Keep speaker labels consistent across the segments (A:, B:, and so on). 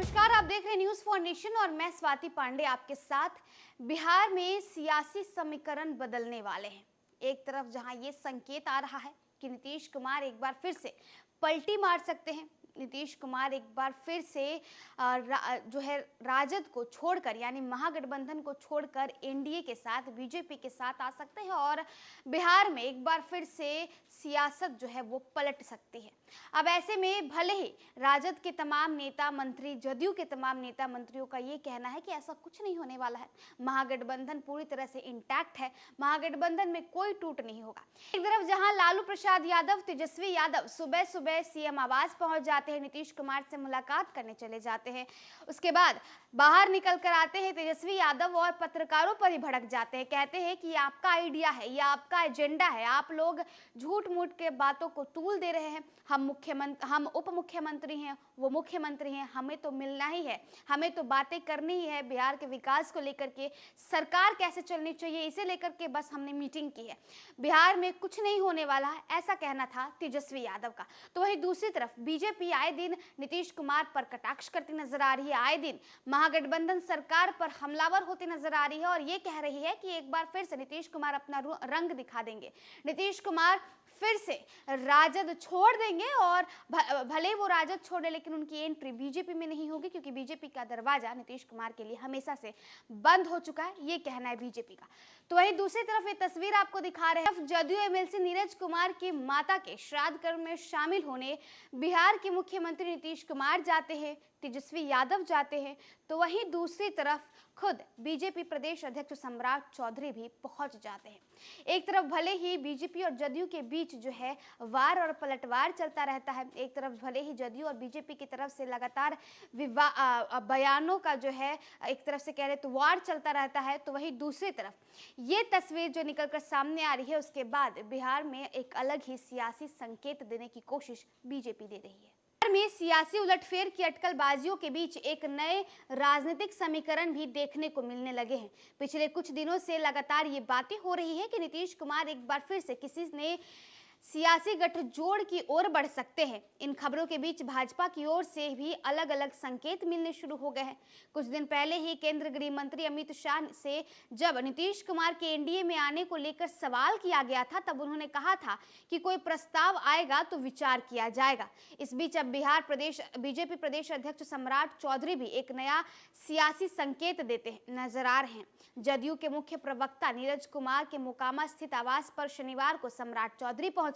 A: नमस्कार, आप देख रहे हैं न्यूज फॉर नेशन और मैं स्वाति पांडे आपके साथ। बिहार में सियासी समीकरण बदलने वाले हैं। एक तरफ जहां ये संकेत आ रहा है कि नीतीश कुमार एक बार फिर से पलटी मार सकते हैं, नीतीश कुमार एक बार फिर से जो है राजद को छोड़कर यानी महागठबंधन को छोड़कर एनडीए के साथ बीजेपी के साथ आ सकते हैं और बिहार में एक बार फिर से सियासत जो है वो पलट सकती है। अब ऐसे में भले ही राजद के तमाम नेता मंत्री, जदयू के तमाम नेता मंत्रियों का ये कहना है कि ऐसा कुछ नहीं होने वाला है, महागठबंधन पूरी तरह से इंटैक्ट है, महागठबंधन में कोई टूट नहीं होगा। एक तरफ जहां लालू प्रसाद यादव, तेजस्वी यादव सुबह सुबह सीएम आवास पहुंच जाते हैं, नीतीश कुमार से मुलाकात करने चले जाते हैं, उसके बाद बाहर निकल कर आते हैं तेजस्वी यादव और पत्रकारों पर ही भड़क जाते हैं, कहते हैं कि ये आपका आइडिया है, ये आपका एजेंडा है, आप लोग झूठ मूठ के बातों को तूल दे रहे हैं, हम उप मुख्यमंत्री हैं, वो मुख्यमंत्री हैं, हमें तो मिलना ही है, हमें तो बातें करनी ही है, बिहार के विकास को लेकर के, सरकार कैसे चलनी चाहिए इसे लेकर के बस हमने मीटिंग की है, बिहार में कुछ नहीं होने वाला है, ऐसा कहना था तेजस्वी यादव का। तो वहीं दूसरी तरफ बीजेपी आए दिन नीतीश कुमार पर कटाक्ष करती नजर आ रही है, आए दिन महागठबंधन सरकार पर हमलावर होती नजर आ रही है और ये कह रही है कि एक बार फिर से नीतीश कुमार अपना रंग दिखा देंगे, नीतीश कुमार फिर से राजद छोड़ देंगे और भले वो राजद छोड़े लेकिन उनकी एंट्री बीजेपी में नहीं होगी, क्योंकि बीजेपी का दरवाजा नीतीश कुमार के लिए हमेशा से बंद हो चुका है, ये कहना है बीजेपी का। तो वहीं दूसरी तरफ ये तस्वीर आपको दिखा रहे हैं, जदयू एमएलसी नीरज कुमार की माता के श्राद्ध कर्म में शामिल होने बिहार के मुख्यमंत्री नीतीश कुमार जाते हैं, तेजस्वी यादव जाते हैं, तो वहीं दूसरी तरफ खुद बीजेपी प्रदेश अध्यक्ष सम्राट चौधरी भी पहुंच जाते हैं। एक तरफ भले ही बीजेपी और जदयू के बीच जो है वार और पलटवार चलता रहता है, एक तरफ भले ही जदयू और बीजेपी की तरफ से लगातार बयानों का जो है एक तरफ से कह रहे तो वार चलता रहता है, तो वहीं दूसरी तरफ ये तस्वीर जो निकलकर सामने आ रही है उसके बाद बिहार में एक अलग ही सियासी संकेत देने की कोशिश बीजेपी दे रही है। में सियासी उलटफेर की अटकलबाजियों के बीच एक नए राजनीतिक समीकरण भी देखने को मिलने लगे हैं। पिछले कुछ दिनों से लगातार ये बातें हो रही है कि नीतीश कुमार एक बार फिर से किसी ने सियासी गठजोड़ की ओर बढ़ सकते हैं। इन खबरों के बीच भाजपा की ओर से भी अलग अलग संकेत मिलने शुरू हो गए हैं। कुछ दिन पहले ही केंद्रीय गृह मंत्री अमित शाह से जब नीतीश कुमार के एनडीए में आने को लेकर सवाल किया गया था, तब उन्होंने कहा था कि कोई प्रस्ताव आएगा तो विचार किया जाएगा। इस बीच अब बिहार प्रदेश बीजेपी प्रदेश अध्यक्ष सम्राट चौधरी भी एक नया सियासी संकेत देते नजर आ रहे हैं। जदयू के मुख्य प्रवक्ता नीरज कुमार के मोकामा स्थित आवास पर शनिवार को सम्राट चौधरी पहुंचे।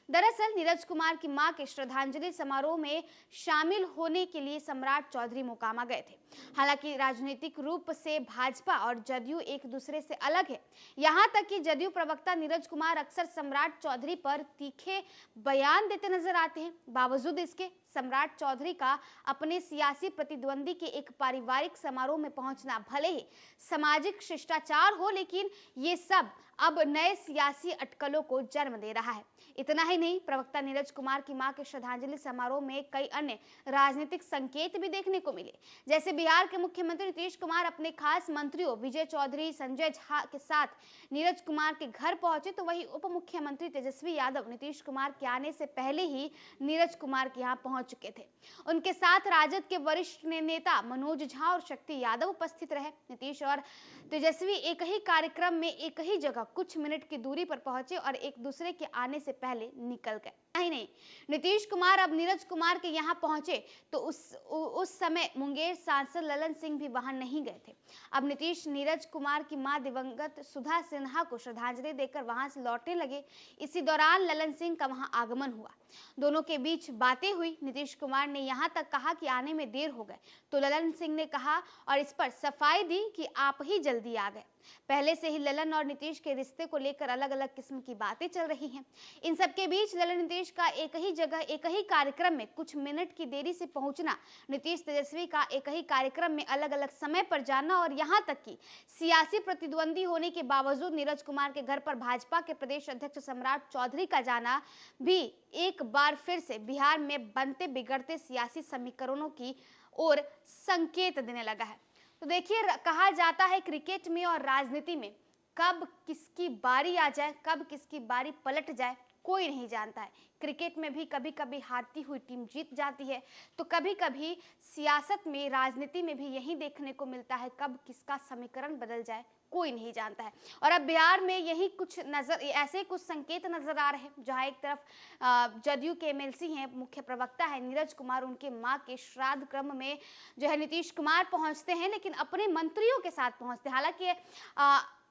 A: दरअसल नीरज कुमार की मां के श्रद्धांजलि समारोह में शामिल होने के लिए सम्राट चौधरी मोकामा गए थे। हालांकि राजनीतिक रूप से भाजपा और जदयू एक दूसरे से अलग है, यहां तक कि जदयू प्रवक्ता नीरज कुमार अक्सर सम्राट चौधरी पर तीखे बयान देते नजर आते हैं। बावजूद इसके सम्राट चौधरी का अपने सियासी प्रतिद्वंदी के एक पारिवारिक समारोह में पहुंचना भले ही सामाजिक शिष्टाचार हो, लेकिन ये सब अब नए सियासी अटकलों को जन्म दे रहा है। इतना ही नहीं, प्रवक्ता नीरज कुमार की मां के श्रद्धांजलि समारोह में कई अन्य राजनीतिक संकेत भी देखने को मिले। जैसे बिहार के मुख्यमंत्री नीतीश कुमार अपने खास मंत्रियों विजय चौधरी, संजय झा के साथ नीरज कुमार के घर पहुंचे, तो वहीं उप मुख्यमंत्री तेजस्वी यादव नीतीश कुमार के आने से पहले ही नीरज कुमार के यहाँ पहुंच चुके थे। उनके साथ राजद के वरिष्ठ नेता मनोज झा और शक्ति यादव उपस्थित रहे। नीतीश और तेजस्वी एक ही कार्यक्रम में एक ही जगह कुछ मिनट की दूरी पर पहुंचे और एक दूसरे के आने से पहले निकल गए। नहीं, नीतीश कुमार अब नीरज कुमार के यहाँ पहुंचे तो उस समय मुंगेर सांसद ललन सिंह भी वहां नहीं गए थे। अब नीतीश नीरज कुमार की मां दिवंगत सुधा सिन्हा को श्रद्धांजलि देकर वहां से लौटने लगे। इसी दौरान ललन सिंह का वहां आगमन हुआ, दोनों के बीच बातें हुई। नीतीश कुमार ने यहाँ तक कहा कि आने में देर हो गए, तो ललन सिंह ने कहा और इस पर सफाई दी कि आप ही जल्दी आ गए। पहले से ही ललन और नीतीश के रिश्ते को लेकर अलग अलग किस्म की बातें चल रही हैं। इन सब के बीच ललन नीतीश का एक ही जगह एक ही कार्यक्रम में कुछ मिनट की देरी से पहुंचना, नीतीश तेजस्वी का एक ही कार्यक्रम में अलग अलग समय पर जाना और यहां तक कि सियासी प्रतिद्वंदी होने के बावजूद नीरज कुमार के घर पर भाजपा के प्रदेश अध्यक्ष सम्राट चौधरी का जाना भी एक बार फिर से बिहार में बनते बिगड़ते सियासी समीकरणों की ओर संकेत देने लगा है। तो देखिए, कहा जाता है क्रिकेट में और राजनीति में कब किसकी बारी आ जाए, कब किसकी बारी पलट जाए कोई नहीं जानता है। क्रिकेट में भी कभी कभी हारती हुई टीम जीत जाती है, तो कभी कभी सियासत में, राजनीति में भी यही देखने को मिलता है, कब किसका समीकरण बदल जाए कोई नहीं जानता है। और अब बिहार में यही कुछ ऐसे कुछ संकेत नजर आ रहे हैं, जहां एक तरफ जदयू के एमएलसी हैं, मुख्य प्रवक्ता है नीरज कुमार, उनके मां के श्राद्ध क्रम में जो है नीतीश कुमार पहुंचते हैं, लेकिन अपने मंत्रियों के साथ पहुंचते हैं। हालांकि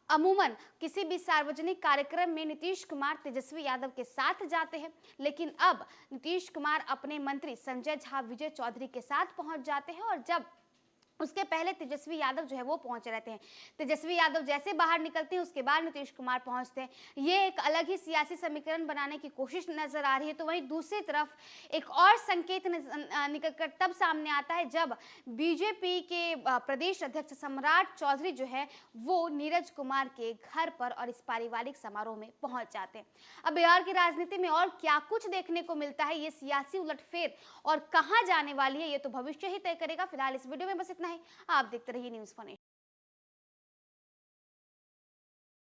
A: अमूमन किसी भी सार्वजनिक कार्यक्रम में नीतीश कुमार तेजस्वी यादव के साथ जाते हैं, लेकिन अब नीतीश कुमार अपने मंत्री संजय झा, विजय चौधरी के साथ पहुंच जाते हैं, और जब उसके पहले तेजस्वी यादव जो है वो पहुंच रहते हैं। तेजस्वी यादव जैसे बाहर निकलते हैं, उसके बाद नीतीश कुमार पहुंचते हैं। ये एक अलग ही सियासी समीकरण बनाने की कोशिश नजर आ रही है। तो वहीं दूसरी तरफ एक और संकेत निकलकर तब सामने आता है, जब बीजेपी के प्रदेश अध्यक्ष सम्राट चौधरी जो है वो नीरज कुमार के घर पर और इस पारिवारिक समारोह में पहुंच जाते हैं। अब बिहार की राजनीति में और क्या कुछ देखने को मिलता है, ये सियासी उलटफेर और कहां जाने वाली है, ये तो भविष्य ही तय करेगा। फिलहाल इस वीडियो में बस इतना ही। आप देखते रहिए न्यूज़ फॉर नेशन।